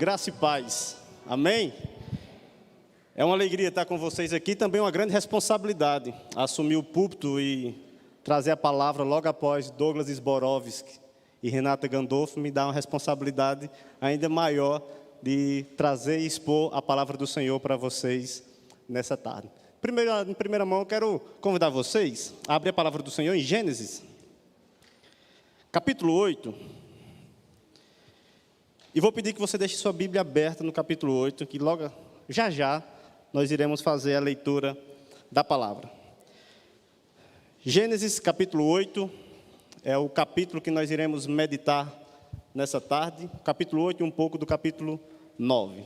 Graça e paz. Amém? É uma alegria estar com vocês aqui, também uma grande responsabilidade assumir o púlpito e trazer a palavra logo após Douglas Zborowski e Renata Gandolfo. Me dá uma responsabilidade ainda maior de trazer e expor a palavra do Senhor para vocês nessa tarde. Em primeira mão, eu quero convidar vocês a abrir a palavra do Senhor em Gênesis, capítulo 8. E vou pedir que você deixe sua Bíblia aberta no capítulo 8, que logo, já, nós iremos fazer a leitura da palavra. Gênesis capítulo 8 é o capítulo que nós iremos meditar nessa tarde. Capítulo 8 e um pouco do capítulo 9.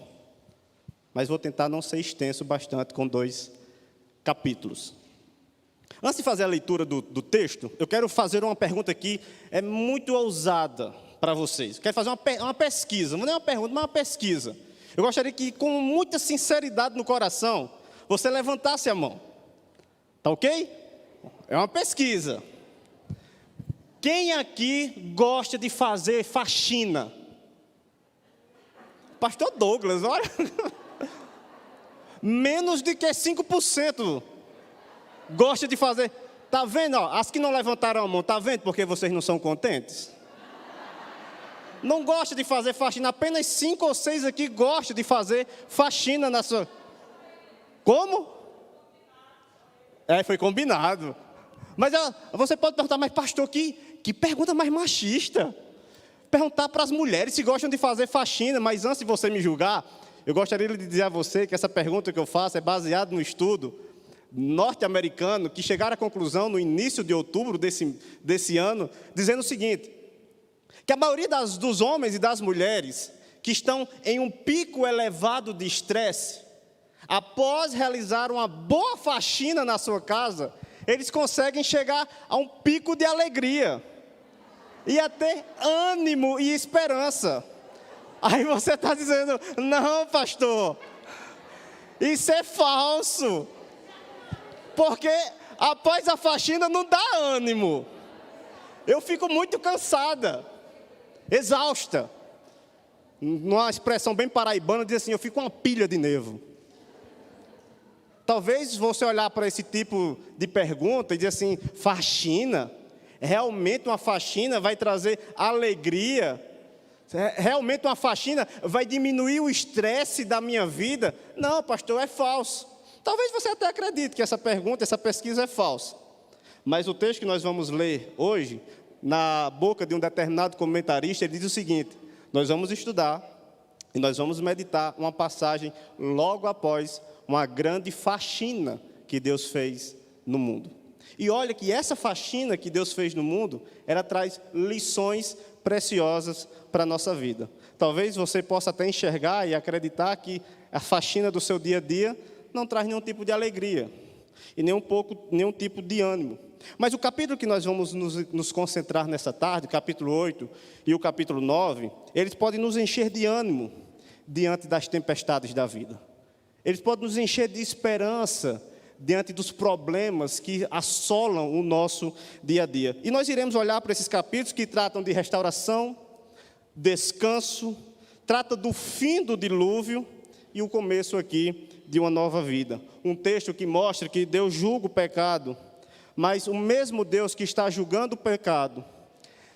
Mas vou tentar não ser extenso bastante com 2 capítulos. Antes de fazer a leitura do texto, eu quero fazer uma pergunta aqui, é muito ousada para vocês. Quero fazer uma pesquisa, não é uma pergunta, mas uma pesquisa. Eu gostaria que, com muita sinceridade no coração, você levantasse a mão. Tá ok? É uma pesquisa. Quem aqui gosta de fazer faxina? Pastor Douglas, olha. Menos de que 5% gosta de fazer. Tá vendo? Ó, as que não levantaram a mão, tá vendo porque vocês não são contentes? Não gosta de fazer faxina, apenas 5 ou 6 aqui gostam de fazer faxina na sua... Como? Foi combinado. Mas você pode perguntar, mas pastor, que pergunta mais machista. Perguntar para as mulheres se gostam de fazer faxina, mas antes de você me julgar, eu gostaria de dizer a você que essa pergunta que eu faço é baseada no estudo norte-americano, que chegaram à conclusão no início de outubro desse ano, dizendo o seguinte, que a maioria dos homens e das mulheres que estão em um pico elevado de estresse, após realizar uma boa faxina na sua casa, eles conseguem chegar a um pico de alegria e a ter ânimo e esperança. Aí você está dizendo, não, pastor, isso é falso, porque após a faxina não dá ânimo. Eu fico muito cansada, exausta. Numa expressão bem paraibana, diz assim, eu fico uma pilha de nervo. Talvez você olhar para esse tipo de pergunta e dizer assim, faxina? Realmente uma faxina vai trazer alegria? Realmente uma faxina vai diminuir o estresse da minha vida? Não, pastor, é falso. Talvez você até acredite que essa pergunta, essa pesquisa é falsa. Mas o texto que nós vamos ler hoje, na boca de um determinado comentarista, ele diz o seguinte, nós vamos estudar e nós vamos meditar uma passagem logo após uma grande faxina que Deus fez no mundo. E olha que essa faxina que Deus fez no mundo, ela traz lições preciosas para a nossa vida. Talvez você possa até enxergar e acreditar que a faxina do seu dia a dia não traz nenhum tipo de alegria e nenhum tipo de ânimo. Mas o capítulo que nós vamos nos concentrar nessa tarde, o capítulo 8 e o capítulo 9, eles podem nos encher de ânimo diante das tempestades da vida. Eles podem nos encher de esperança diante dos problemas que assolam o nosso dia a dia. E nós iremos olhar para esses capítulos que tratam de restauração, descanso, trata do fim do dilúvio e o começo aqui de uma nova vida. Um texto que mostra que Deus julga o pecado, mas o mesmo Deus que está julgando o pecado,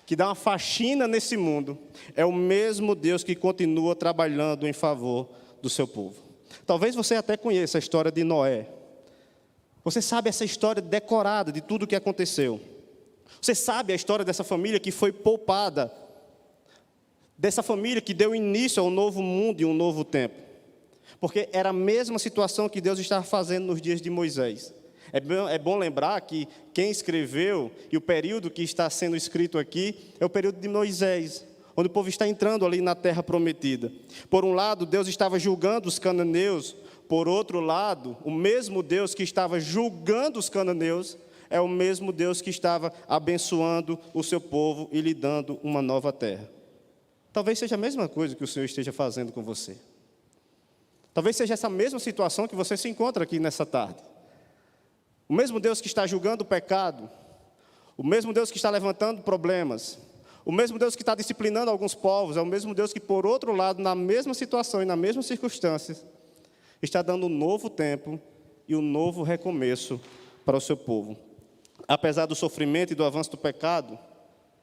que dá uma faxina nesse mundo, é o mesmo Deus que continua trabalhando em favor do seu povo. Talvez você até conheça a história de Noé. Você sabe essa história decorada de tudo o que aconteceu. Você sabe a história dessa família que foi poupada, dessa família que deu início ao novo mundo e um novo tempo. Porque era a mesma situação que Deus estava fazendo nos dias de Moisés. É bom lembrar que quem escreveu e o período que está sendo escrito aqui é o período de Moisés, onde o povo está entrando ali na terra prometida. Por um lado, Deus estava julgando os cananeus. Por outro lado, o mesmo Deus que estava julgando os cananeus é o mesmo Deus que estava abençoando o seu povo e lhe dando uma nova terra. Talvez seja a mesma coisa que o Senhor esteja fazendo com você. Talvez seja essa mesma situação que você se encontra aqui nessa tarde. O mesmo Deus que está julgando o pecado, o mesmo Deus que está levantando problemas, O mesmo Deus que está disciplinando alguns povos, é o mesmo Deus que, por outro lado, na mesma situação e nas mesmas circunstâncias, está dando um novo tempo e um novo recomeço para o seu povo. Apesar do sofrimento e do avanço do pecado,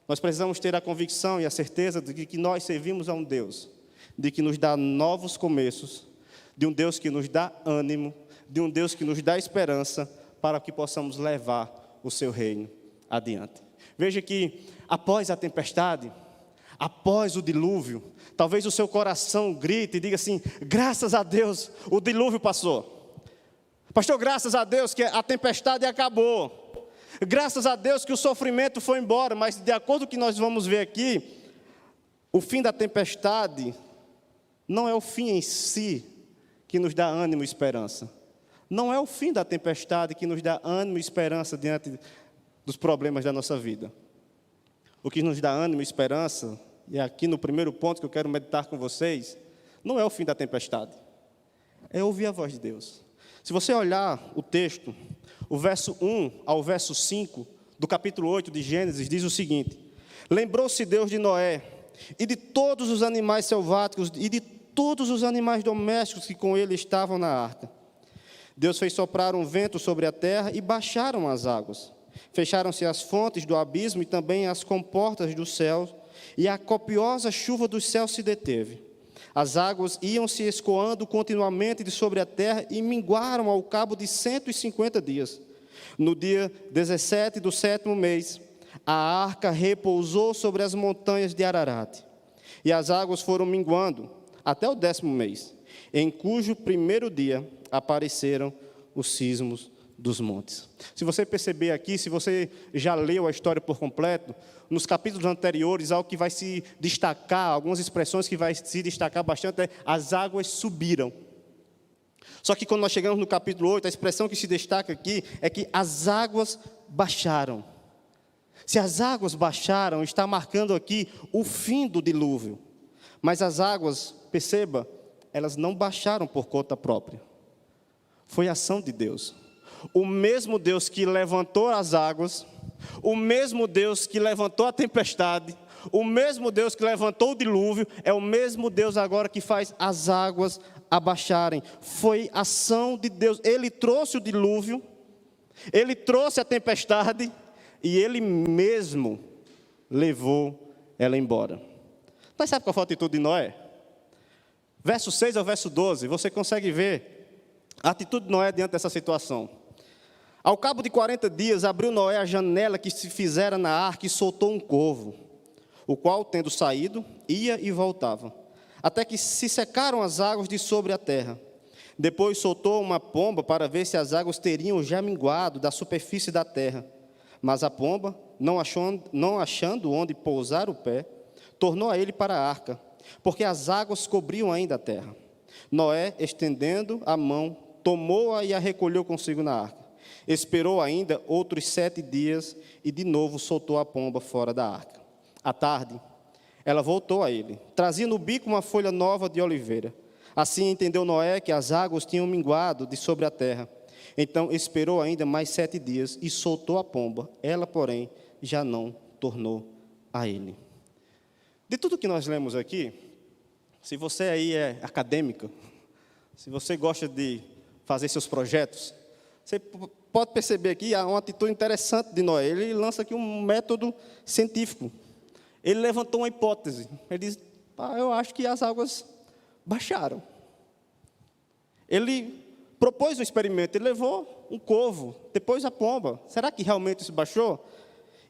nós precisamos ter a convicção e a certeza de que nós servimos a um Deus, de que nos dá novos começos, de um Deus que nos dá ânimo, de um Deus que nos dá esperança para que possamos levar o seu reino adiante. Veja que após a tempestade, após o dilúvio, talvez o seu coração grite e diga assim: graças a Deus, o dilúvio passou. Pastor, graças a Deus que a tempestade acabou. Graças a Deus que o sofrimento foi embora. Mas de acordo com o que nós vamos ver aqui, o fim da tempestade não é o fim em si que nos dá ânimo e esperança. Não é o fim da tempestade que nos dá ânimo e esperança diante dos problemas da nossa vida. O que nos dá ânimo e esperança, e aqui no primeiro ponto que eu quero meditar com vocês, não é o fim da tempestade, é ouvir a voz de Deus. Se você olhar o texto, o verso 1 ao verso 5 do capítulo 8 de Gênesis diz o seguinte: lembrou-se Deus de Noé e de todos os animais selváticos e de todos os animais domésticos que com ele estavam na arca. Deus fez soprar um vento sobre a terra e baixaram as águas. Fecharam-se as fontes do abismo e também as comportas do céu, e a copiosa chuva dos céus se deteve. As águas iam se escoando continuamente de sobre a terra e minguaram ao cabo de 150 dias. No dia 17 do 7º mês, a arca repousou sobre as montanhas de Ararat. E as águas foram minguando até o 10º mês, em cujo primeiro dia apareceram os cismos dos montes. Se você perceber aqui, se você já leu a história por completo, nos capítulos anteriores, algo que vai se destacar, algumas expressões que vai se destacar bastante é: as águas subiram. Só que quando nós chegamos no capítulo 8, a expressão que se destaca aqui é que as águas baixaram. Se as águas baixaram, está marcando aqui o fim do dilúvio. Mas as águas, perceba, elas não baixaram por conta própria. Foi a ação de Deus. O mesmo Deus que levantou as águas, o mesmo Deus que levantou a tempestade, o mesmo Deus que levantou o dilúvio, é o mesmo Deus agora que faz as águas abaixarem. Foi ação de Deus. Ele trouxe o dilúvio, Ele trouxe a tempestade e Ele mesmo levou ela embora. Mas sabe qual foi a atitude de Noé? Verso 6 ao verso 12, você consegue ver a atitude de Noé diante dessa situação. Ao cabo de 40 dias, abriu Noé a janela que se fizera na arca e soltou um corvo, o qual, tendo saído, ia e voltava, até que se secaram as águas de sobre a terra. Depois soltou uma pomba para ver se as águas teriam já minguado da superfície da terra. Mas a pomba, não achando onde pousar o pé, tornou a ele para a arca, porque as águas cobriam ainda a terra. Noé, estendendo a mão, tomou-a e a recolheu consigo na arca. Esperou ainda outros 7 dias e de novo soltou a pomba fora da arca. À tarde, ela voltou a ele, trazia no bico uma folha nova de oliveira. Assim entendeu Noé que as águas tinham minguado de sobre a terra. Então esperou ainda mais 7 dias e soltou a pomba. Ela, porém, já não tornou a ele. De tudo que nós lemos aqui, se você aí é acadêmica, se você gosta de fazer seus projetos, você pode perceber aqui uma atitude interessante de Noé. Ele lança aqui um método científico. Ele levantou uma hipótese. Ele diz: eu acho que as águas baixaram. Ele propôs um experimento. Ele levou um corvo, depois a pomba. Será que realmente isso baixou?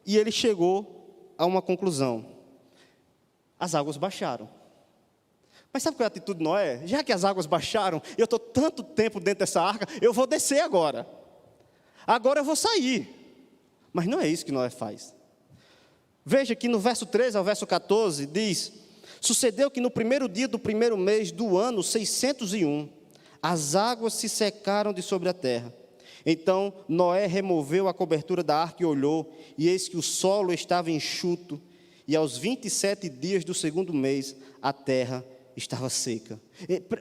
E ele chegou a uma conclusão: as águas baixaram. Mas sabe qual é a atitude de Noé? Já que as águas baixaram, eu estou tanto tempo dentro dessa arca, eu vou descer agora. Agora eu vou sair. Mas não é isso que Noé faz. Veja que no verso 13 ao verso 14 diz: sucedeu que no primeiro dia do primeiro mês do ano 601, as águas se secaram de sobre a terra. Então Noé removeu a cobertura da arca e olhou, e eis que o solo estava enxuto, e aos 27 dias do segundo mês a terra estava seca.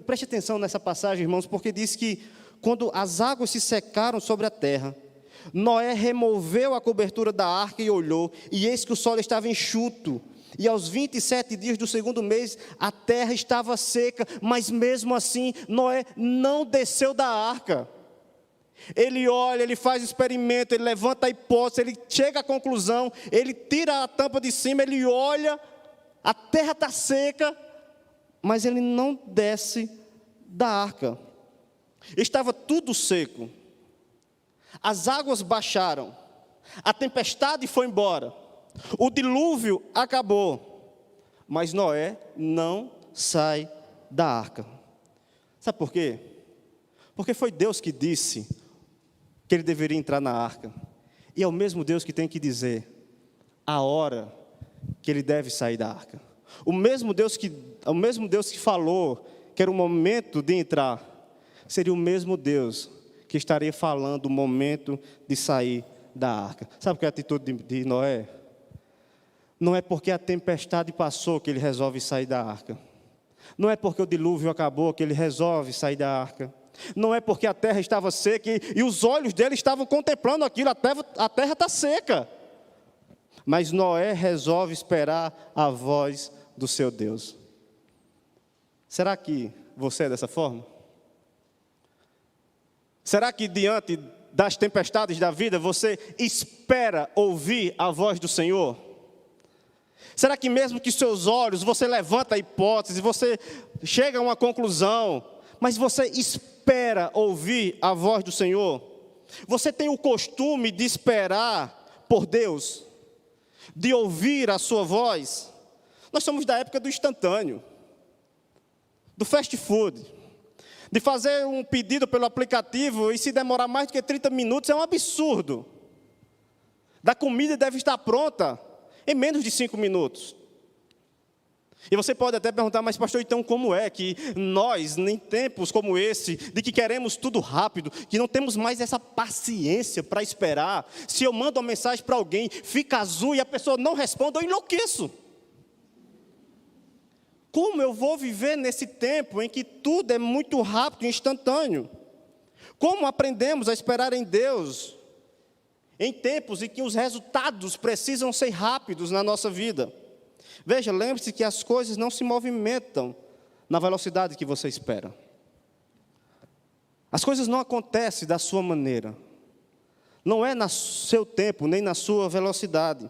Preste atenção nessa passagem, irmãos, porque diz que quando as águas se secaram sobre a terra, Noé removeu a cobertura da arca e olhou, e eis que o solo estava enxuto. E aos 27 dias do segundo mês, a terra estava seca, mas mesmo assim, Noé não desceu da arca. Ele olha, ele faz experimento, ele levanta a hipótese, ele chega à conclusão, ele tira a tampa de cima, ele olha, a terra está seca, mas ele não desce da arca. Estava tudo seco. As águas baixaram, a tempestade foi embora, o dilúvio acabou, mas Noé não sai da arca. Sabe por quê? Porque foi Deus que disse que ele deveria entrar na arca, e é o mesmo Deus que tem que dizer a hora que ele deve sair da arca. O mesmo Deus que falou que era o momento de entrar, seria o mesmo Deus que estaria falando o momento de sair da arca. Sabe qual é a atitude de Noé? Não é porque a tempestade passou que ele resolve sair da arca. Não é porque o dilúvio acabou que ele resolve sair da arca. Não é porque a terra estava seca e os olhos dele estavam contemplando aquilo, a terra está seca. Mas Noé resolve esperar a voz do seu Deus. Será que você é dessa forma? Será que diante das tempestades da vida você espera ouvir a voz do Senhor? Será que mesmo que seus olhos, você levanta a hipótese, você chega a uma conclusão, mas você espera ouvir a voz do Senhor? Você tem o costume de esperar por Deus, de ouvir a sua voz? Nós somos da época do instantâneo, do fast food. De fazer um pedido pelo aplicativo e se demorar mais do que 30 minutos é um absurdo. Da comida deve estar pronta em menos de 5 minutos. E você pode até perguntar, mas pastor, então como é que nós, em tempos como esse, de que queremos tudo rápido, que não temos mais essa paciência para esperar, se eu mando uma mensagem para alguém, fica azul e a pessoa não responde, eu enlouqueço. Como eu vou viver nesse tempo em que tudo é muito rápido e instantâneo? Como aprendemos a esperar em Deus em tempos em que os resultados precisam ser rápidos na nossa vida? Veja, lembre-se que as coisas não se movimentam na velocidade que você espera. As coisas não acontecem da sua maneira. Não é no seu tempo, nem na sua velocidade.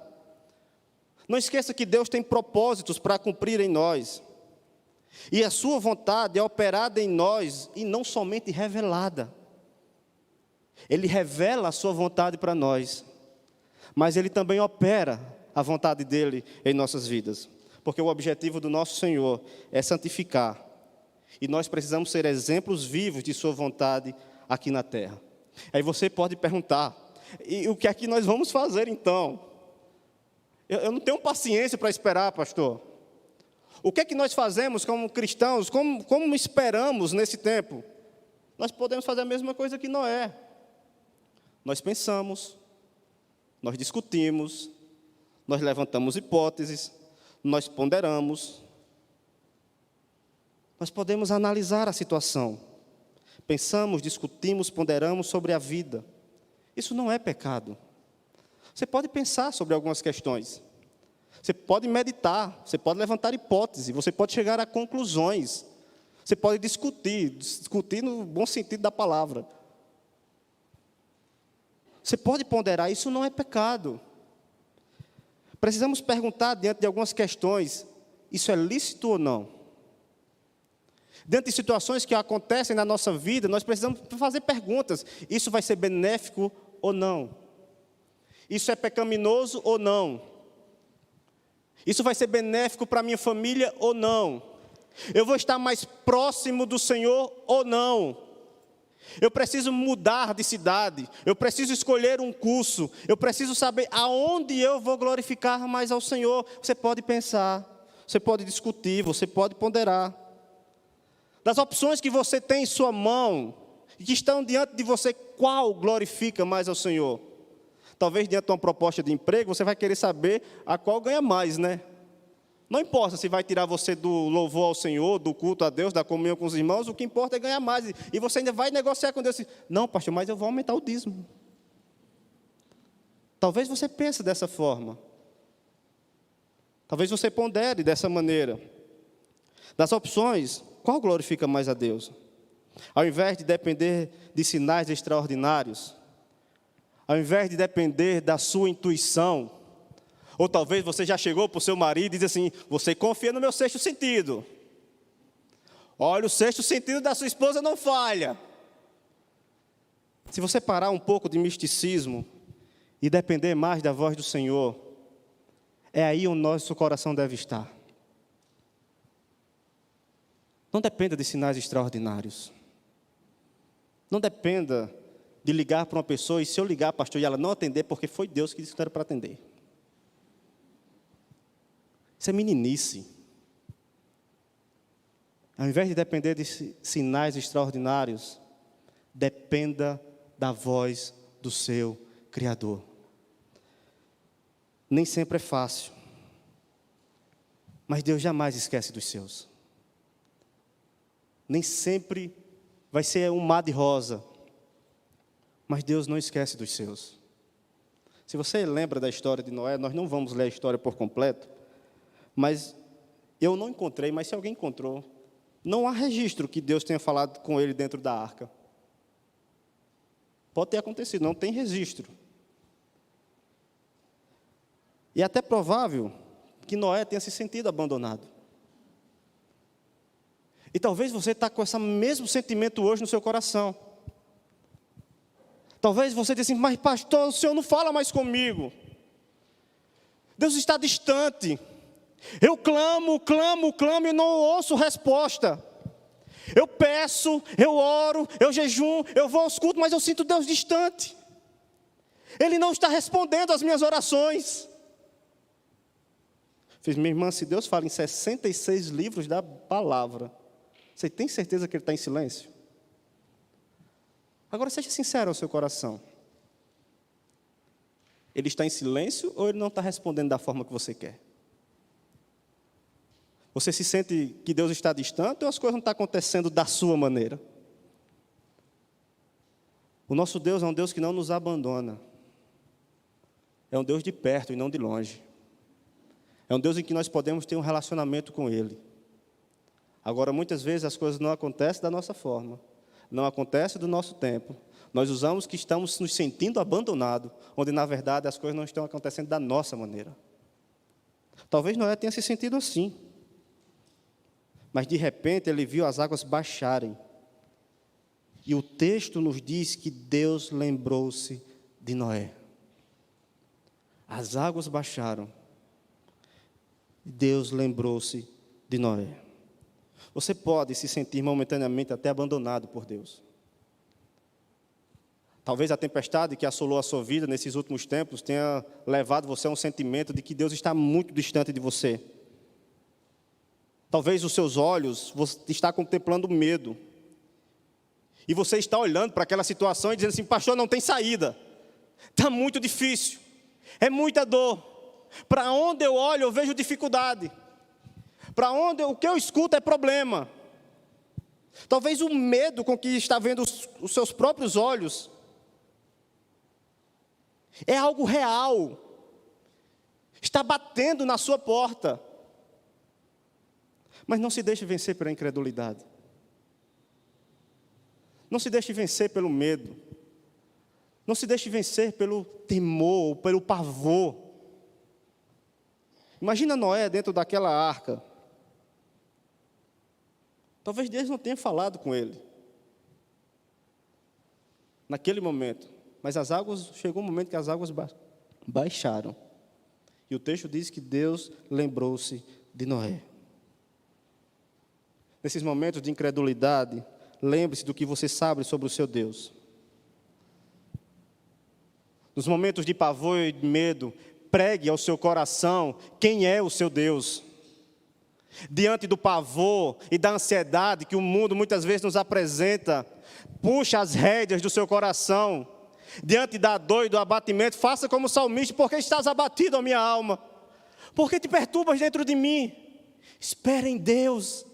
Não esqueça que Deus tem propósitos para cumprir em nós. E a sua vontade é operada em nós e não somente revelada. Ele revela a sua vontade para nós, mas Ele também opera a vontade dEle em nossas vidas. Porque o objetivo do nosso Senhor é santificar. E nós precisamos ser exemplos vivos de sua vontade aqui na terra. Aí você pode perguntar, e o que é que nós vamos fazer então? Eu não tenho paciência para esperar, pastor. O que é que nós fazemos como cristãos? Como esperamos nesse tempo? Nós podemos fazer a mesma coisa que Noé. Nós pensamos, nós discutimos, nós levantamos hipóteses, nós ponderamos. Nós podemos analisar a situação. Pensamos, discutimos, ponderamos sobre a vida. Isso não é pecado. Você pode pensar sobre algumas questões. Você pode meditar, você pode levantar hipóteses, você pode chegar a conclusões. Você pode discutir no bom sentido da palavra. Você pode ponderar, isso não é pecado. Precisamos perguntar diante de algumas questões, isso é lícito ou não? Diante de situações que acontecem na nossa vida, nós precisamos fazer perguntas, isso vai ser benéfico ou não? Isso é pecaminoso ou não? Isso vai ser benéfico para a minha família ou não? Eu vou estar mais próximo do Senhor ou não? Eu preciso mudar de cidade, eu preciso escolher um curso, eu preciso saber aonde eu vou glorificar mais ao Senhor. Você pode pensar, você pode discutir, você pode ponderar. Das opções que você tem em sua mão, e que estão diante de você, qual glorifica mais ao Senhor? Talvez diante de uma proposta de emprego, você vai querer saber a qual ganha mais, né? Não importa se vai tirar você do louvor ao Senhor, do culto a Deus, da comunhão com os irmãos, o que importa é ganhar mais. E você ainda vai negociar com Deus assim, não, pastor, mas eu vou aumentar o dízimo. Talvez você pense dessa forma. Talvez você pondere dessa maneira. Das opções, qual glorifica mais a Deus? Ao invés de depender de sinais extraordinários, ao invés de depender da sua intuição, ou talvez você já chegou para o seu marido e diz assim: você confia no meu sexto sentido. Olha, o sexto sentido da sua esposa não falha. Se você parar um pouco de misticismo e depender mais da voz do Senhor, é aí onde nosso coração deve estar. Não dependa de sinais extraordinários. Não dependa de ligar para uma pessoa e se eu ligar, pastor, e ela não atender, porque foi Deus que disse que não era para atender. Isso é meninice. Ao invés de depender de sinais extraordinários, dependa da voz do seu Criador. Nem sempre é fácil, mas Deus jamais esquece dos seus. Nem sempre vai ser um mar de rosa, mas Deus não esquece dos seus. Se você lembra da história de Noé, nós não vamos ler a história por completo, mas eu não encontrei, mas se alguém encontrou, não há registro que Deus tenha falado com ele dentro da arca. Pode ter acontecido, não tem registro. E é até provável que Noé tenha se sentido abandonado. E talvez você está com esse mesmo sentimento hoje no seu coração. Talvez você diga assim: mas pastor, o Senhor não fala mais comigo. Deus está distante. Eu clamo e não ouço resposta. Eu peço, eu oro, eu jejum, eu vou aos cultos, mas eu sinto Deus distante. Ele não está respondendo às minhas orações. Fiz, minha irmã, se Deus fala em 66 livros da palavra, você tem certeza que Ele está em silêncio? Agora seja sincero ao seu coração. Ele está em silêncio ou Ele não está respondendo da forma que você quer? Você se sente que Deus está distante ou as coisas não estão acontecendo da sua maneira? O nosso Deus é um Deus que não nos abandona. É um Deus de perto e não de longe. É um Deus em que nós podemos ter um relacionamento com Ele. Agora, muitas vezes as coisas não acontecem da nossa forma, não acontecem do nosso tempo. Nós usamos que estamos nos sentindo abandonados, onde na verdade as coisas não estão acontecendo da nossa maneira. Talvez Noé tenha se sentido assim. Mas de repente ele viu as águas baixarem. E o texto nos diz que Deus lembrou-se de Noé. As águas baixaram. Deus lembrou-se de Noé. Você pode se sentir momentaneamente até abandonado por Deus. Talvez a tempestade que assolou a sua vida nesses últimos tempos tenha levado você a um sentimento de que Deus está muito distante de você. Talvez os seus olhos, você está contemplando medo. E você está olhando para aquela situação e dizendo assim: pastor, não tem saída. Está muito difícil. É muita dor. Para onde eu olho, eu vejo dificuldade. Para onde o que eu escuto é problema. Talvez o medo com que está vendo os seus próprios olhos é algo real. Está batendo na sua porta. Mas não se deixe vencer pela incredulidade. Não se deixe vencer pelo medo. Não se deixe vencer pelo temor, pelo pavor. Imagina Noé dentro daquela arca. Talvez Deus não tenha falado com ele naquele momento. Mas chegou um momento que as águas baixaram. E o texto diz que Deus lembrou-se de Noé. Nesses momentos de incredulidade, lembre-se do que você sabe sobre o seu Deus. Nos momentos de pavor e de medo, pregue ao seu coração quem é o seu Deus. Diante do pavor e da ansiedade que o mundo muitas vezes nos apresenta, puxa as rédeas do seu coração. Diante da dor e do abatimento, faça como o salmista: porque estás abatido, a minha alma? Porque te perturbas dentro de mim? Espera em Deus.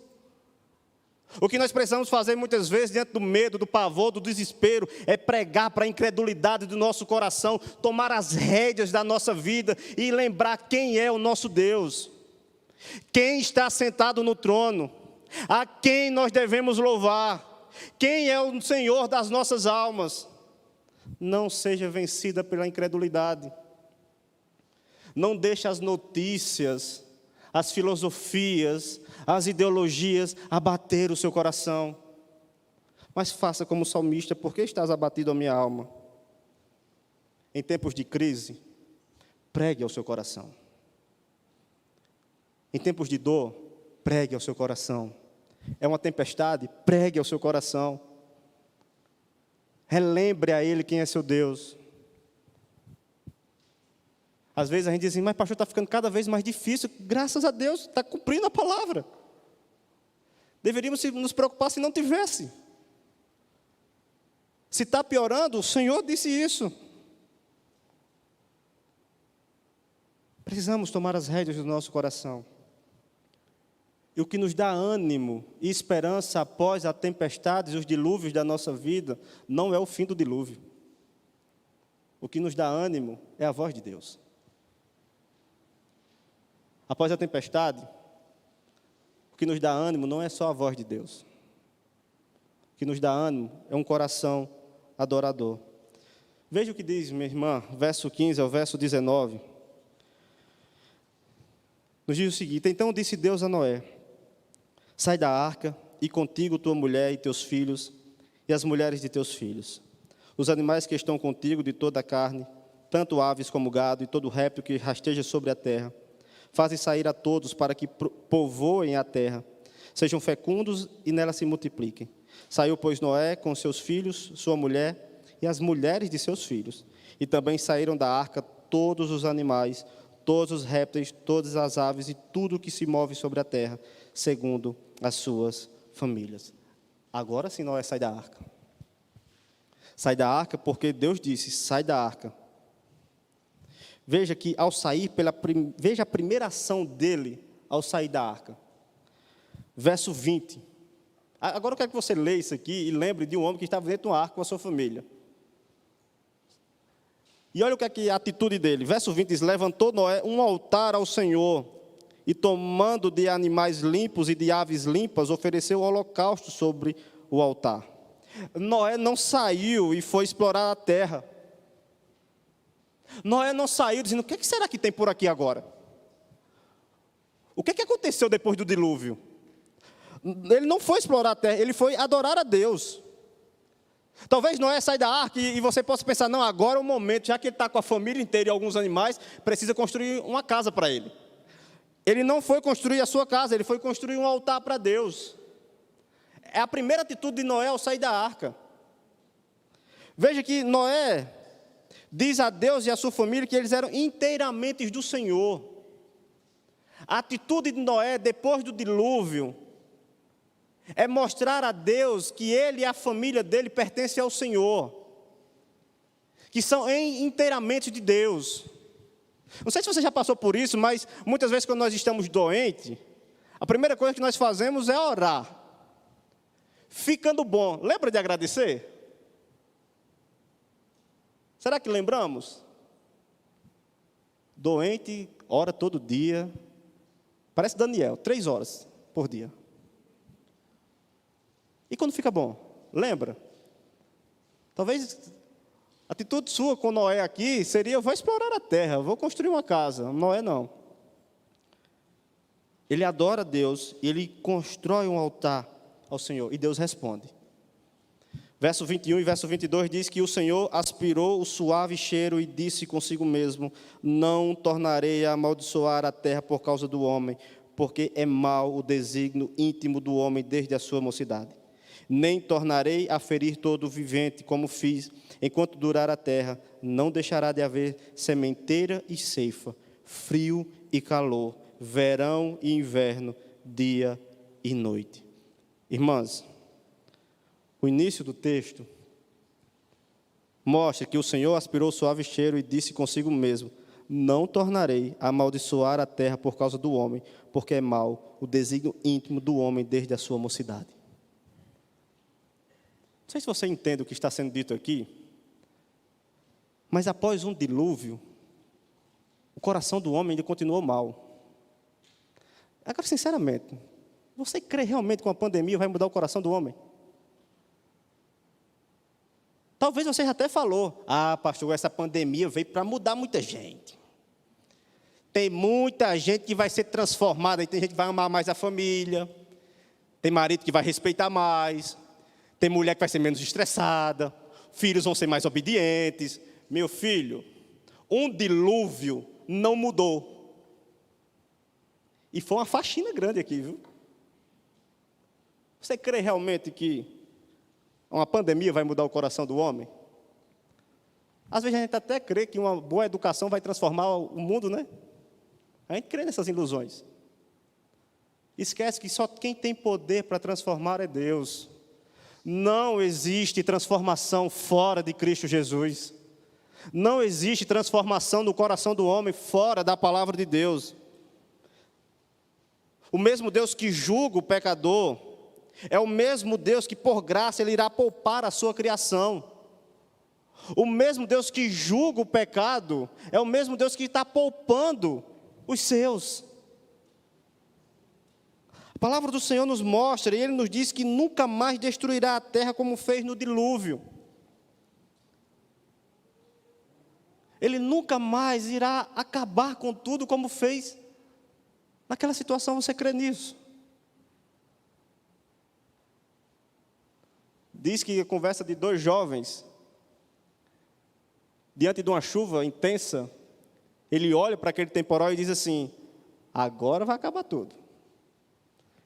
O que nós precisamos fazer muitas vezes, diante do medo, do pavor, do desespero, é pregar para a incredulidade do nosso coração, tomar as rédeas da nossa vida e lembrar quem é o nosso Deus, quem está sentado no trono, a quem nós devemos louvar, quem é o Senhor das nossas almas. Não seja vencida pela incredulidade. Não deixe as notícias, as filosofias, as ideologias abater o seu coração. Mas faça como o salmista: por que estás abatido, a minha alma? Em tempos de crise, pregue ao seu coração. Em tempos de dor, pregue ao seu coração. É uma tempestade, pregue ao seu coração. Relembre a Ele quem é seu Deus. Às vezes a gente diz assim: mas pastor, está ficando cada vez mais difícil. Graças a Deus, está cumprindo a palavra. Deveríamos nos preocupar se não tivesse. Se está piorando, o Senhor disse isso. Precisamos tomar as rédeas do nosso coração. E o que nos dá ânimo e esperança após a tempestade e os dilúvios da nossa vida, não é o fim do dilúvio. O que nos dá ânimo é a voz de Deus. Após a tempestade, o que nos dá ânimo não é só a voz de Deus. O que nos dá ânimo é um coração adorador. Veja o que diz, minha irmã, verso 15 ao verso 19. Nos diz o seguinte: então disse Deus a Noé: sai da arca, e contigo tua mulher e teus filhos, e as mulheres de teus filhos, os animais que estão contigo de toda a carne, tanto aves como gado, e todo réptil que rasteja sobre a terra. Fazem sair a todos para que povoem a terra, sejam fecundos e nela se multipliquem. Saiu, pois, Noé com seus filhos, sua mulher e as mulheres de seus filhos. E também saíram da arca todos os animais, todos os répteis, todas as aves e tudo que se move sobre a terra, segundo as suas famílias. Agora sim Noé sai da arca. Sai da arca porque Deus disse: sai da arca. Veja que ao sair, veja a primeira ação dele ao sair da arca. Verso 20. Agora eu quero que você leia isso aqui e lembre de um homem que estava dentro de uma arca com a sua família. E olha o que é a atitude dele. Verso 20 diz: levantou Noé um altar ao Senhor, e tomando de animais limpos e de aves limpas, ofereceu o holocausto sobre o altar. Noé não saiu e foi explorar a terra. Noé não saiu dizendo: o que será que tem por aqui agora? O que aconteceu depois do dilúvio? Ele não foi explorar a terra, ele foi adorar a Deus. Talvez Noé saia da arca e você possa pensar: não, agora é o momento, já que ele está com a família inteira e alguns animais, precisa construir uma casa para ele. Ele não foi construir a sua casa, ele foi construir um altar para Deus. É a primeira atitude de Noé ao sair da arca. Veja que Noé diz a Deus e a sua família que eles eram inteiramente do Senhor. A atitude de Noé depois do dilúvio é mostrar a Deus que ele e a família dele pertencem ao Senhor, que são inteiramente de Deus. Não sei se você já passou por isso, mas muitas vezes quando nós estamos doentes, a primeira coisa que nós fazemos é orar. Ficando bom, lembra de agradecer? Será que lembramos? Doente, ora todo dia. Parece Daniel, 3 horas por dia. E quando fica bom? Lembra? Talvez a atitude sua com Noé aqui seria: eu vou explorar a terra, vou construir uma casa. Noé não. Ele adora a Deus e ele constrói um altar ao Senhor. E Deus responde. Verso 21 e verso 22 diz que o Senhor aspirou o suave cheiro e disse consigo mesmo: não tornarei a amaldiçoar a terra por causa do homem, porque é mau o desígnio íntimo do homem desde a sua mocidade. Nem tornarei a ferir todo o vivente, como fiz, enquanto durar a terra, não deixará de haver sementeira e ceifa, frio e calor, verão e inverno, dia e noite. Irmãs, o início do texto mostra que o Senhor aspirou suave cheiro e disse consigo mesmo: não tornarei a amaldiçoar a terra por causa do homem, porque é mau o desígnio íntimo do homem desde a sua mocidade. Não sei se você entende o que está sendo dito aqui, mas após um dilúvio, o coração do homem ainda continuou mal. Agora, sinceramente, você crê realmente que uma pandemia vai mudar o coração do homem? Talvez você já até falou, pastor, essa pandemia veio para mudar muita gente. Tem muita gente que vai ser transformada, tem gente que vai amar mais a família, tem marido que vai respeitar mais, tem mulher que vai ser menos estressada, filhos vão ser mais obedientes. Meu filho, um dilúvio não mudou. E foi uma faxina grande aqui, viu? Você crê realmente que uma pandemia vai mudar o coração do homem? Às vezes a gente até crê que uma boa educação vai transformar o mundo, né? A gente crê nessas ilusões. Esquece que só quem tem poder para transformar é Deus. Não existe transformação fora de Cristo Jesus. Não existe transformação no coração do homem fora da palavra de Deus. O mesmo Deus que julga o pecador é o mesmo Deus que, por graça, Ele irá poupar a sua criação. O mesmo Deus que julga o pecado é o mesmo Deus que está poupando os seus. A palavra do Senhor nos mostra, e Ele nos diz que nunca mais destruirá a terra como fez no dilúvio. Ele nunca mais irá acabar com tudo como fez naquela situação. Você crê nisso? Diz que a conversa de dois jovens, diante de uma chuva intensa, ele olha para aquele temporal e diz assim: agora vai acabar tudo.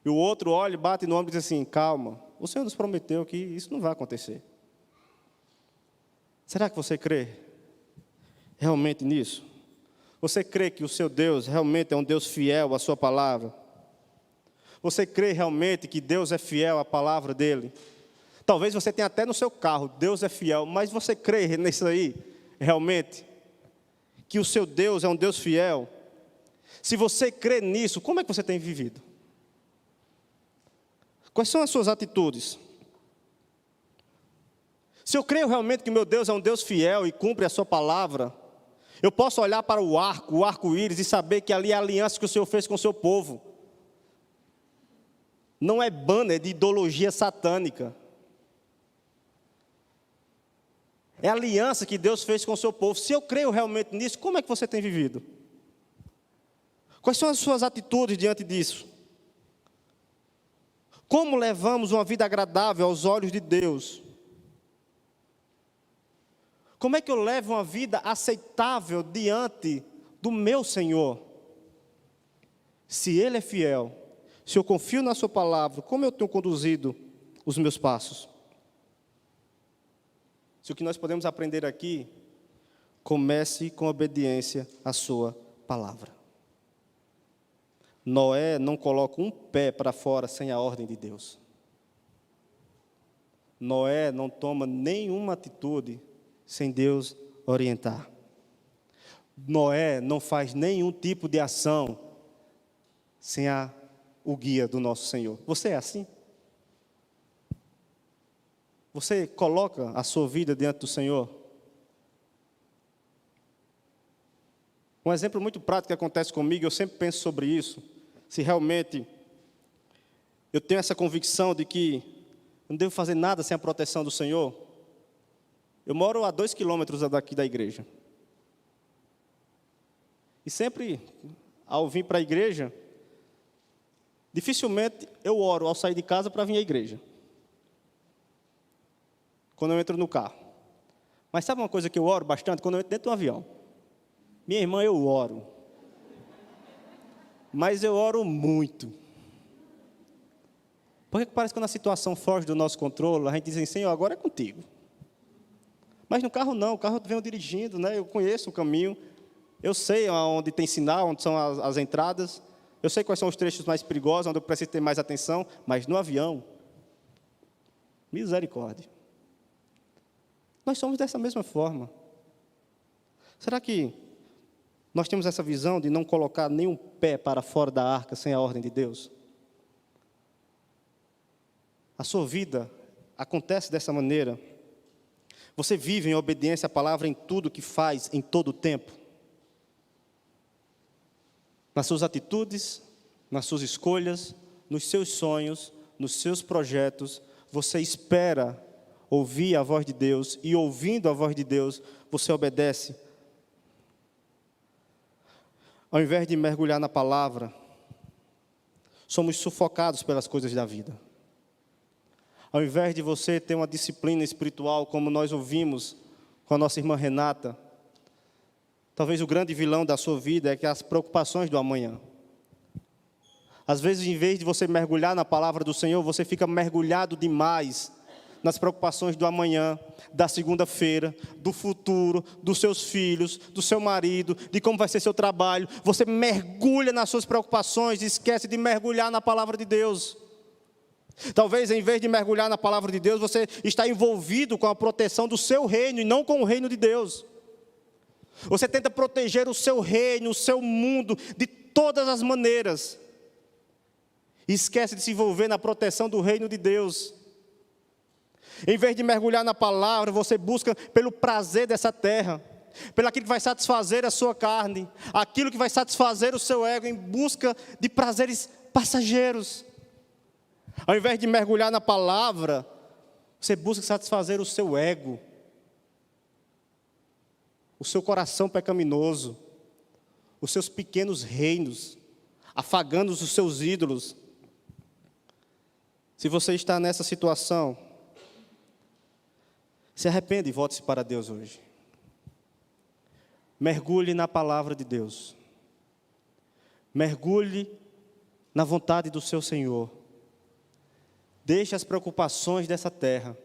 E o outro olha, bate no ombro e diz assim: calma, o Senhor nos prometeu que isso não vai acontecer. Será que você crê realmente nisso? Você crê que o seu Deus realmente é um Deus fiel à sua palavra? Você crê realmente que Deus é fiel à palavra dEle? Talvez você tenha até no seu carro, Deus é fiel, mas você crê nisso aí, realmente? Que o seu Deus é um Deus fiel? Se você crê nisso, como é que você tem vivido? Quais são as suas atitudes? Se eu creio realmente que meu Deus é um Deus fiel e cumpre a sua palavra, eu posso olhar para o arco-íris e saber que ali é a aliança que o Senhor fez com o seu povo. Não é banner de ideologia satânica. É a aliança que Deus fez com o seu povo. Se eu creio realmente nisso, como é que você tem vivido? Quais são as suas atitudes diante disso? Como levamos uma vida agradável aos olhos de Deus? Como é que eu levo uma vida aceitável diante do meu Senhor? Se Ele é fiel, se eu confio na sua palavra, como eu tenho conduzido os meus passos? Se o que nós podemos aprender aqui, comece com obediência à sua palavra. Noé não coloca um pé para fora sem a ordem de Deus. Noé não toma nenhuma atitude sem Deus orientar. Noé não faz nenhum tipo de ação sem o guia do nosso Senhor. Você é assim? Você coloca a sua vida diante do Senhor? Um exemplo muito prático que acontece comigo, eu sempre penso sobre isso. Se realmente eu tenho essa convicção de que eu não devo fazer nada sem a proteção do Senhor. Eu moro a 2 quilômetros daqui da igreja. E sempre, ao vir para a igreja, dificilmente eu oro ao sair de casa para vir à igreja. Quando eu entro no carro. Mas sabe uma coisa que eu oro bastante? Quando eu entro dentro do avião. Minha irmã, eu oro. Mas eu oro muito. Porque parece que quando a situação foge do nosso controle, a gente diz assim: Senhor, agora é contigo. Mas no carro não, o carro eu venho dirigindo, né? Eu conheço o caminho, eu sei onde tem sinal, onde são as entradas, eu sei quais são os trechos mais perigosos, onde eu preciso ter mais atenção, mas no avião, misericórdia. Nós somos dessa mesma forma. Será que nós temos essa visão de não colocar nenhum pé para fora da arca sem a ordem de Deus? A sua vida acontece dessa maneira? Você vive em obediência à palavra em tudo que faz, em todo o tempo? Nas suas atitudes, nas suas escolhas, nos seus sonhos, nos seus projetos, você espera ouvir a voz de Deus e, ouvindo a voz de Deus, você obedece? Ao invés de mergulhar na palavra, somos sufocados pelas coisas da vida. Ao invés de você ter uma disciplina espiritual, como nós ouvimos com a nossa irmã Renata, talvez o grande vilão da sua vida é que as preocupações do amanhã. Às vezes, em vez de você mergulhar na palavra do Senhor, você fica mergulhado demais nas preocupações do amanhã, da segunda-feira, do futuro, dos seus filhos, do seu marido, de como vai ser seu trabalho. Você mergulha nas suas preocupações e esquece de mergulhar na palavra de Deus. Talvez, em vez de mergulhar na palavra de Deus, você está envolvido com a proteção do seu reino e não com o reino de Deus. Você tenta proteger o seu reino, o seu mundo, de todas as maneiras. E esquece de se envolver na proteção do reino de Deus. Em vez de mergulhar na palavra, você busca pelo prazer dessa terra, pelo aquilo que vai satisfazer a sua carne, aquilo que vai satisfazer o seu ego, em busca de prazeres passageiros. Ao invés de mergulhar na palavra, você busca satisfazer o seu ego, o seu coração pecaminoso, os seus pequenos reinos, afagando os seus ídolos. Se você está nessa situação, se arrepende e volte-se para Deus hoje. Mergulhe na palavra de Deus. Mergulhe na vontade do seu Senhor. Deixe as preocupações dessa terra.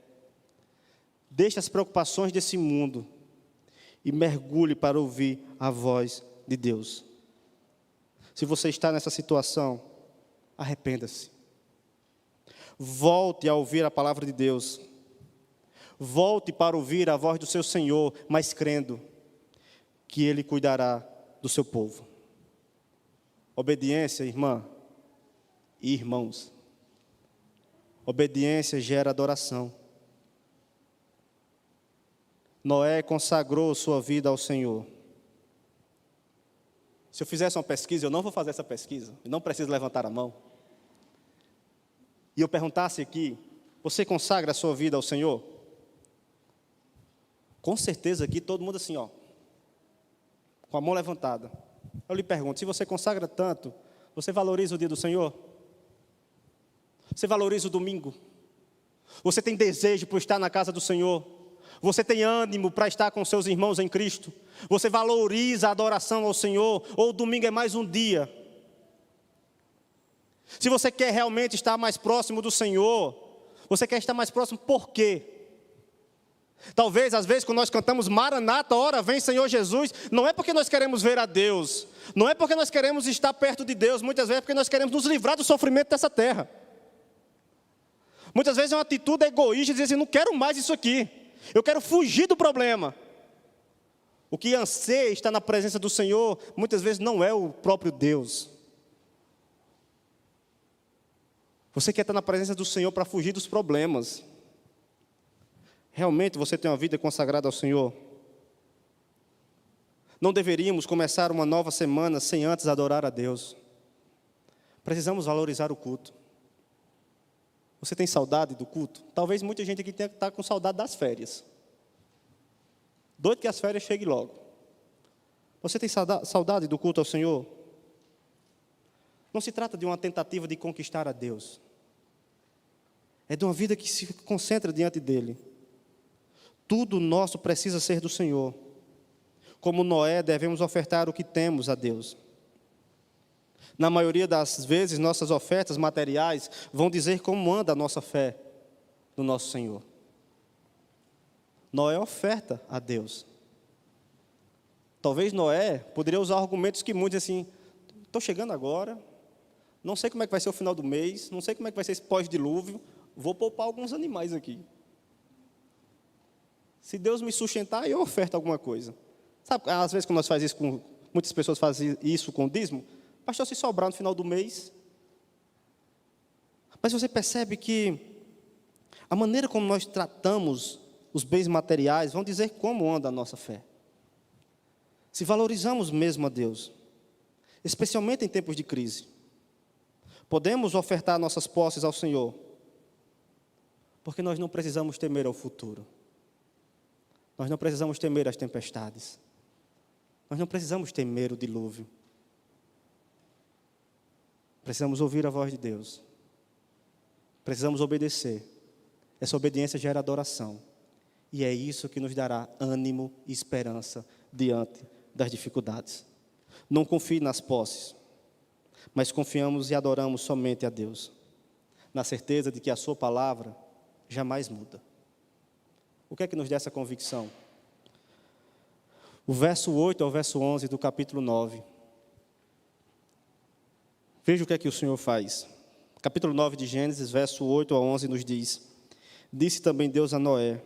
Deixe as preocupações desse mundo. E mergulhe para ouvir a voz de Deus. Se você está nessa situação, arrependa-se. Volte a ouvir a palavra de Deus. Volte para ouvir a voz do seu Senhor, mas crendo que Ele cuidará do seu povo. Obediência, irmã e irmãos. Obediência gera adoração. Noé consagrou sua vida ao Senhor. Se eu fizesse uma pesquisa, eu não vou fazer essa pesquisa, eu não preciso levantar a mão. E eu perguntasse aqui, você consagra a sua vida ao Senhor? Com certeza aqui todo mundo assim, ó, com a mão levantada. Eu lhe pergunto, se você consagra tanto, você valoriza o dia do Senhor? Você valoriza o domingo? Você tem desejo por estar na casa do Senhor? Você tem ânimo para estar com seus irmãos em Cristo? Você valoriza a adoração ao Senhor? Ou o domingo é mais um dia? Se você quer realmente estar mais próximo do Senhor, você quer estar mais próximo por quê? Talvez, às vezes, quando nós cantamos Maranata, ora vem Senhor Jesus, não é porque nós queremos ver a Deus, não é porque nós queremos estar perto de Deus, muitas vezes é porque nós queremos nos livrar do sofrimento dessa terra. Muitas vezes é uma atitude egoísta, dizer assim, não quero mais isso aqui, eu quero fugir do problema. O que anseia estar na presença do Senhor, muitas vezes não é o próprio Deus. Você quer estar na presença do Senhor para fugir dos problemas. Realmente você tem uma vida consagrada ao Senhor? Não deveríamos começar uma nova semana sem antes adorar a Deus. Precisamos valorizar o culto. Você tem saudade do culto? Talvez muita gente aqui está com saudade das férias. Doido que as férias cheguem logo. Você tem saudade do culto ao Senhor? Não se trata de uma tentativa de conquistar a Deus. É de uma vida que se concentra diante dEle. Tudo nosso precisa ser do Senhor. Como Noé, devemos ofertar o que temos a Deus. Na maioria das vezes, nossas ofertas materiais vão dizer como anda a nossa fé no nosso Senhor. Noé oferta a Deus. Talvez Noé poderia usar argumentos que muitos assim, estou chegando agora, não sei como é que vai ser o final do mês, não sei como é que vai ser esse pós-dilúvio, vou poupar alguns animais aqui. Se Deus me sustentar, eu oferto alguma coisa. Sabe, às vezes quando nós fazemos isso muitas pessoas fazem isso com o dízimo, pastor, se sobrar no final do mês. Mas você percebe que A maneira como nós tratamos os bens materiais vão dizer como anda a nossa fé. Se valorizamos mesmo a Deus, especialmente em tempos de crise. Podemos ofertar nossas posses ao Senhor, porque nós não precisamos temer ao futuro. Nós não precisamos temer as tempestades. Nós não precisamos temer o dilúvio. Precisamos ouvir a voz de Deus. Precisamos obedecer. Essa obediência gera adoração. E é isso que nos dará ânimo e esperança diante das dificuldades. Não confie nas posses, mas confiamos e adoramos somente a Deus, na certeza de que a sua palavra jamais muda. O que é que nos dá essa convicção? O verso 8 ao verso 11 do capítulo 9. Veja o que é que o Senhor faz. Capítulo 9 de Gênesis, verso 8 a 11 nos diz: Disse também Deus a Noé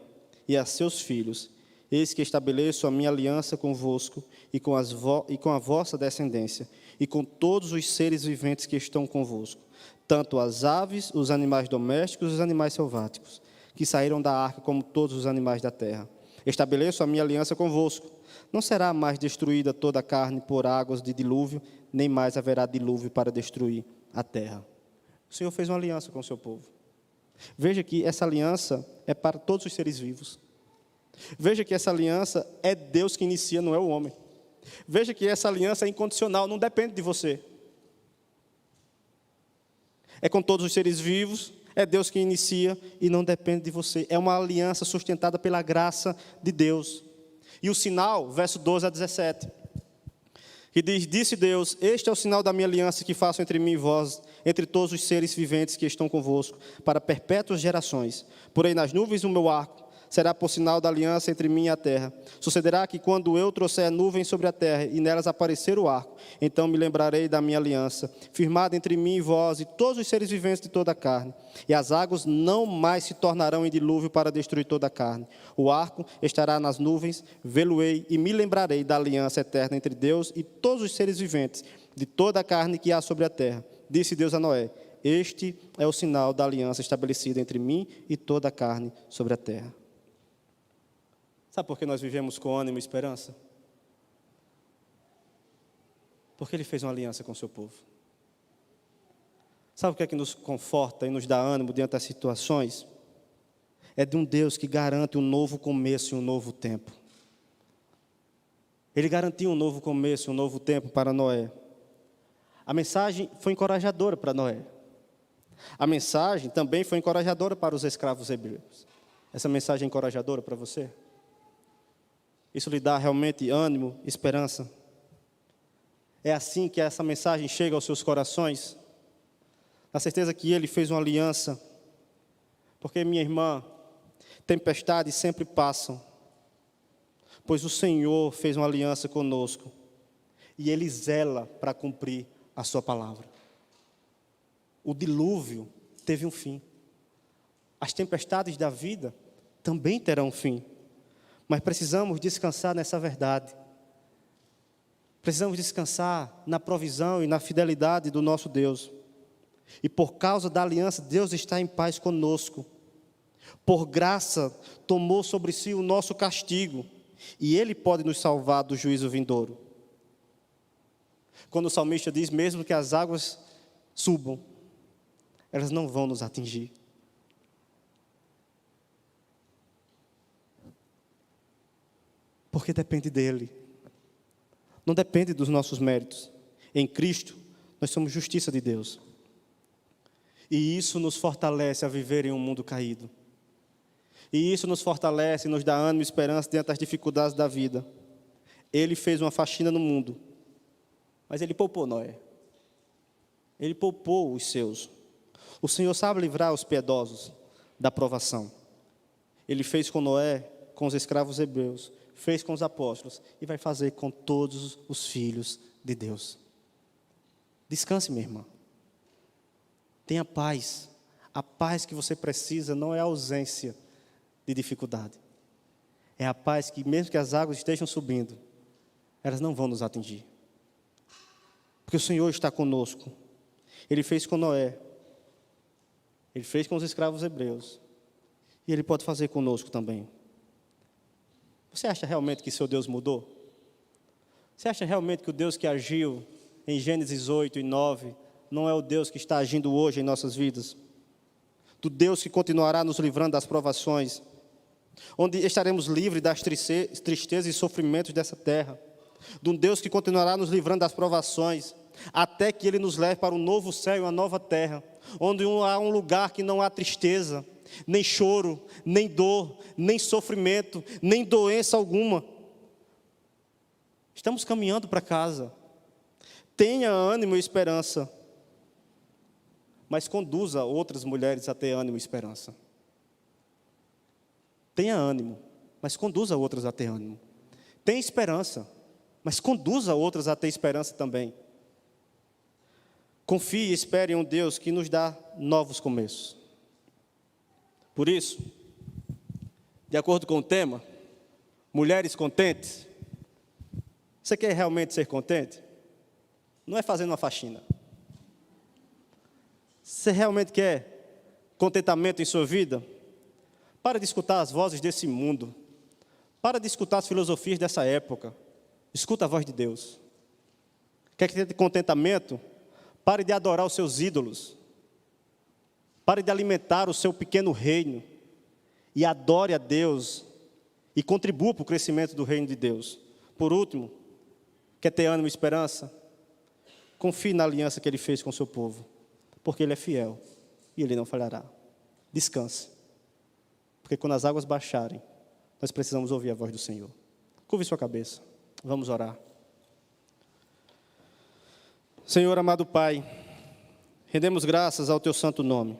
e a seus filhos: Eis que estabeleço a minha aliança convosco e com a vossa descendência, e com todos os seres viventes que estão convosco, tanto as aves, os animais domésticos e os animais selváticos, que saíram da arca, como todos os animais da terra. Estabeleço a minha aliança convosco. Não será mais destruída toda a carne por águas de dilúvio, nem mais haverá dilúvio para destruir a terra. O Senhor fez uma aliança com o seu povo. Veja que essa aliança é para todos os seres vivos. Veja que essa aliança é Deus que inicia, não é o homem. Veja que essa aliança é incondicional, não depende de você. É com todos os seres vivos, é Deus que inicia e não depende de você. É uma aliança sustentada pela graça de Deus. E o sinal, verso 12 a 17, que diz: Disse Deus: Este é o sinal da minha aliança que faço entre mim e vós, entre todos os seres viventes que estão convosco, para perpétuas gerações. Porém nas nuvens o meu arco será por sinal da aliança entre mim e a terra. Sucederá que quando eu trouxer nuvens sobre a terra e nelas aparecer o arco, então me lembrarei da minha aliança, firmada entre mim e vós e todos os seres viventes de toda a carne. E as águas não mais se tornarão em dilúvio para destruir toda a carne. O arco estará nas nuvens, vê-lo-ei e me lembrarei da aliança eterna entre Deus e todos os seres viventes de toda a carne que há sobre a terra. Disse Deus a Noé: Este é o sinal da aliança estabelecida entre mim e toda a carne sobre a terra. Sabe por que nós vivemos com ânimo e esperança? Porque Ele fez uma aliança com o seu povo. Sabe o que é que nos conforta e nos dá ânimo diante das situações? É de um Deus que garante um novo começo e um novo tempo. Ele garantiu um novo começo e um novo tempo para Noé. A mensagem foi encorajadora para Noé. A mensagem também foi encorajadora para os escravos hebreus. Essa mensagem é encorajadora para você? Isso lhe dá realmente ânimo, esperança? É assim que essa mensagem chega aos seus corações? Na certeza que Ele fez uma aliança. Porque, minha irmã, tempestades sempre passam, pois o Senhor fez uma aliança conosco, e Ele zela para cumprir a sua palavra. O dilúvio teve um fim. As tempestades da vida também terão um fim. Mas precisamos descansar nessa verdade. Precisamos descansar na provisão e na fidelidade do nosso Deus. E por causa da aliança, Deus está em paz conosco. Por graça, tomou sobre si o nosso castigo. E Ele pode nos salvar do juízo vindouro. Quando o salmista diz: mesmo que as águas subam, elas não vão nos atingir. Porque depende dEle. Não depende dos nossos méritos. Em Cristo, nós somos justiça de Deus. E isso nos fortalece a viver em um mundo caído. E isso nos fortalece e nos dá ânimo e esperança diante das dificuldades da vida. Ele fez uma faxina no mundo, mas Ele poupou Noé. Ele poupou os seus. O Senhor sabe livrar os piedosos da provação. Ele fez com Noé, com os escravos hebreus, fez com os apóstolos e vai fazer com todos os filhos de Deus. Descanse, minha irmã. Tenha paz. A paz que você precisa não é a ausência de dificuldade. É a paz que, mesmo que as águas estejam subindo, elas não vão nos atingir. Porque o Senhor está conosco. Ele fez com Noé. Ele fez com os escravos hebreus. E Ele pode fazer conosco também. Você acha realmente que seu Deus mudou? Você acha realmente que o Deus que agiu em Gênesis 8 e 9 não é o Deus que está agindo hoje em nossas vidas? Do Deus que continuará nos livrando das provações, onde estaremos livres das tristezas e sofrimentos dessa terra. De um Deus que continuará nos livrando das provações, até que Ele nos leve para um novo céu e uma nova terra, onde há um lugar que não há tristeza, nem choro, nem dor, nem sofrimento, nem doença alguma. Estamos caminhando para casa. Tenha ânimo e esperança, mas conduza outras mulheres a ter ânimo e esperança. Tenha ânimo, mas conduza outras a ter ânimo. Tenha esperança, mas conduza outras a ter esperança também. Confie e espere em um Deus que nos dá novos começos. Por isso, de acordo com o tema, mulheres contentes, você quer realmente ser contente? Não é fazendo uma faxina. Você realmente quer contentamento em sua vida? Para de escutar as vozes desse mundo. Para de escutar as filosofias dessa época. Escuta a voz de Deus. Quer ter contentamento? Pare de adorar os seus ídolos. Pare de alimentar o seu pequeno reino. E adore a Deus. E contribua para o crescimento do reino de Deus. Por último, quer ter ânimo e esperança? Confie na aliança que Ele fez com o seu povo. Porque Ele é fiel. E Ele não falhará. Descanse. Porque quando as águas baixarem, nós precisamos ouvir a voz do Senhor. Curve sua cabeça. Vamos orar. Senhor amado Pai, rendemos graças ao Teu santo nome.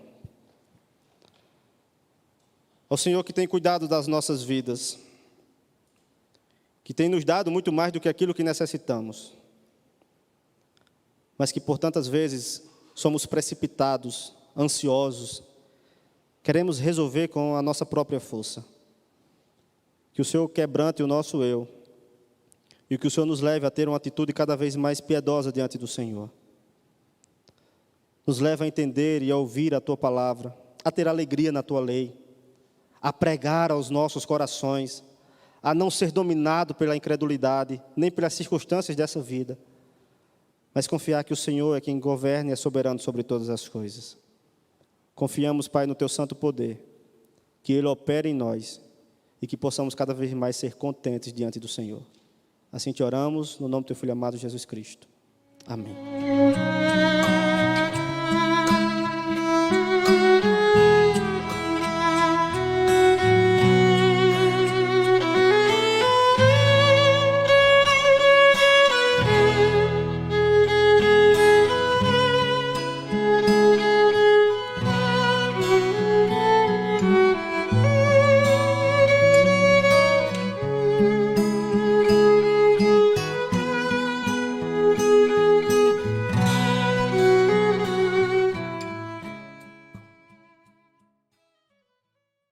Ao Senhor que tem cuidado das nossas vidas, que tem nos dado muito mais do que aquilo que necessitamos, mas que por tantas vezes somos precipitados, ansiosos, queremos resolver com a nossa própria força. Que o Senhor quebrante o nosso eu, e que o Senhor nos leve a ter uma atitude cada vez mais piedosa diante do Senhor. Nos leve a entender e a ouvir a Tua palavra, a ter alegria na Tua lei, a pregar aos nossos corações, a não ser dominado pela incredulidade, nem pelas circunstâncias dessa vida, mas confiar que o Senhor é quem governa e é soberano sobre todas as coisas. Confiamos, Pai, no Teu santo poder, que Ele opere em nós e que possamos cada vez mais ser contentes diante do Senhor. Assim te oramos, no nome do Teu Filho amado Jesus Cristo. Amém.